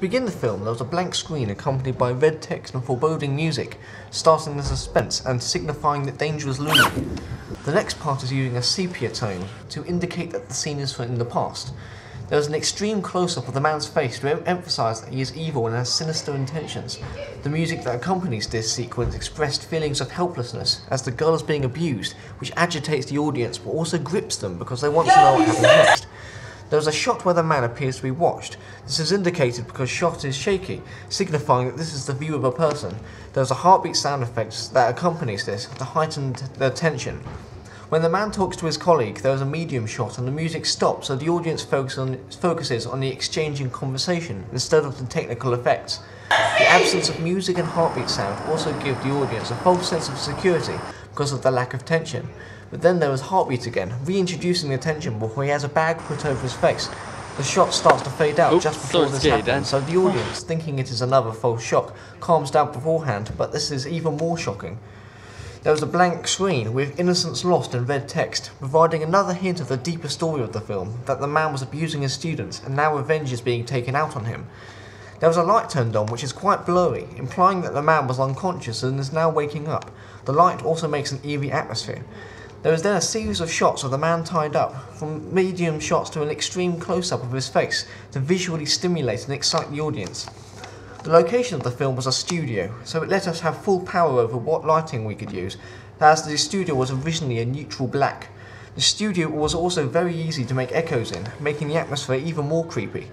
begin the film, there was a blank screen accompanied by red text and foreboding music, starting the suspense and signifying that danger was looming. The next part is using a sepia tone to indicate that the scene is in the past. There is an extreme close-up of the man's face to emphasise that he is evil and has sinister intentions. The music that accompanies this sequence expressed feelings of helplessness as the girl is being abused, which agitates the audience but also grips them because they want to know what happens next. There is a shot where the man appears to be watched. This is indicated because shot is shaky, signifying that this is the view of a person. There is a heartbeat sound effect that accompanies this to heighten the tension. When the man talks to his colleague, there is a medium shot and the music stops so the audience focuses on the exchanging conversation instead of the technical effects. The absence of music and heartbeat sound also give the audience a false sense of security because of the lack of tension. But then there was heartbeat again, reintroducing the tension before he has a bag put over his face. The shot starts to fade out just before this happens, so the audience, thinking it is another false shock, calms down beforehand, but this is even more shocking. There was a blank screen with innocence lost in red text, providing another hint of the deeper story of the film, that the man was abusing his students and now revenge is being taken out on him. There was a light turned on which is quite blurry, implying that the man was unconscious and is now waking up. The light also makes an eerie atmosphere. There is then a series of shots of the man tied up, from medium shots to an extreme close-up of his face, to visually stimulate and excite the audience. The location of the film was a studio, so it let us have full power over what lighting we could use, as the studio was originally a neutral black. The studio was also very easy to make echoes in, making the atmosphere even more creepy.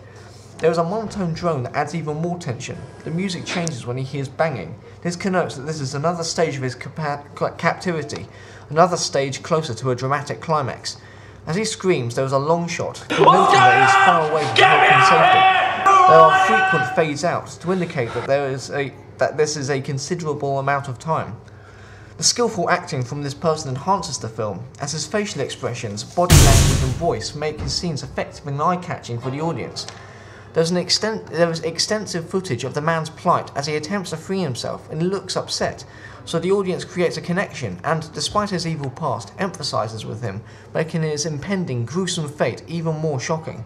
There is a monotone drone that adds even more tension. The music changes when he hears banging. This connotes that this is another stage of his captivity, another stage closer to a dramatic climax. As he screams, there is a long shot, denoting that he is far away from help and safety. There are frequent fades out to indicate that this is a considerable amount of time. The skillful acting from this person enhances the film, as his facial expressions, body language and voice make his scenes effective and eye-catching for the audience. There is extensive footage of the man's plight as he attempts to free himself and looks upset, so the audience creates a connection and, despite his evil past, emphasises with him, making his impending gruesome fate even more shocking.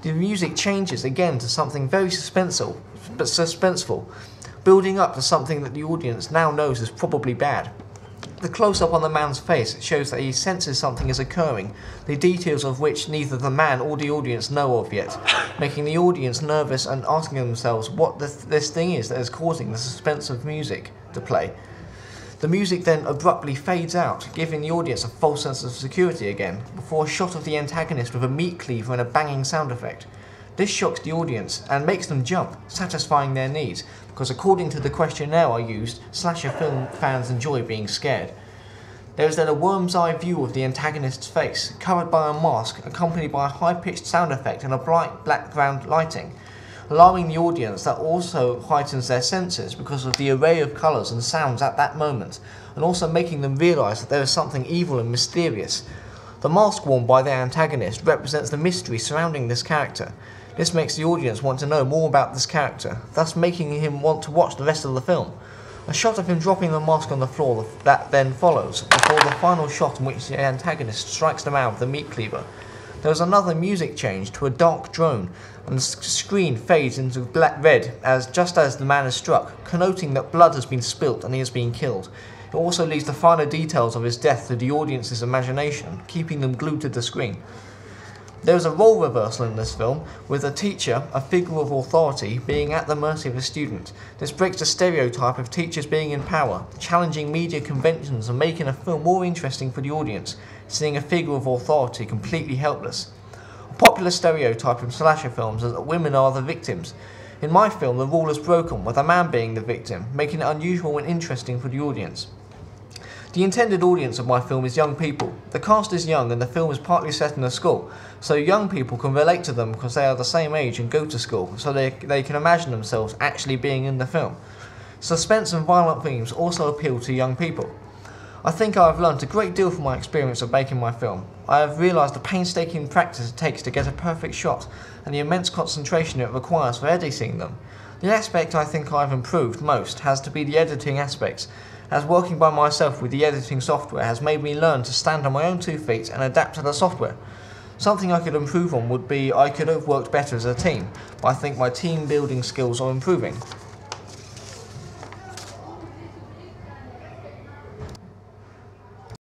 The music changes again to something very suspenseful, building up to something that the audience now knows is probably bad. The close-up on the man's face shows that he senses something is occurring, the details of which neither the man or the audience know of yet, making the audience nervous and asking themselves what this thing is that is causing the suspense of music to play. The music then abruptly fades out, giving the audience a false sense of security again, before a shot of the antagonist with a meat cleaver and a banging sound effect. This shocks the audience and makes them jump, satisfying their needs, because according to the questionnaire I used, slasher film fans enjoy being scared. There is then a worm's eye view of the antagonist's face, covered by a mask, accompanied by a high-pitched sound effect and a bright background lighting, allowing the audience that also heightens their senses because of the array of colours and sounds at that moment, and also making them realise that there is something evil and mysterious. The mask worn by the antagonist represents the mystery surrounding this character. This makes the audience want to know more about this character, thus making him want to watch the rest of the film. A shot of him dropping the mask on the floor that then follows, before the final shot in which the antagonist strikes the man with the meat cleaver. There is another music change to a dark drone, and the screen fades into red just as the man is struck, connoting that blood has been spilt and he has been killed. It also leaves the finer details of his death to the audience's imagination, keeping them glued to the screen. There is a role reversal in this film, with a teacher, a figure of authority, being at the mercy of a student. This breaks the stereotype of teachers being in power, challenging media conventions and making a film more interesting for the audience, seeing a figure of authority completely helpless. A popular stereotype in slasher films is that women are the victims. In my film, the rule is broken, with a man being the victim, making it unusual and interesting for the audience. The intended audience of my film is young people. The cast is young and the film is partly set in a school, so young people can relate to them because they are the same age and go to school, so they can imagine themselves actually being in the film. Suspense and violent themes also appeal to young people. I think I have learnt a great deal from my experience of making my film. I have realised the painstaking practice it takes to get a perfect shot and the immense concentration it requires for editing them. The aspect I think I have improved most has to be the editing aspects, as working by myself with the editing software has made me learn to stand on my own 2 feet and adapt to the software. Something I could improve on would be I could have worked better as a team, but I think my team building skills are improving.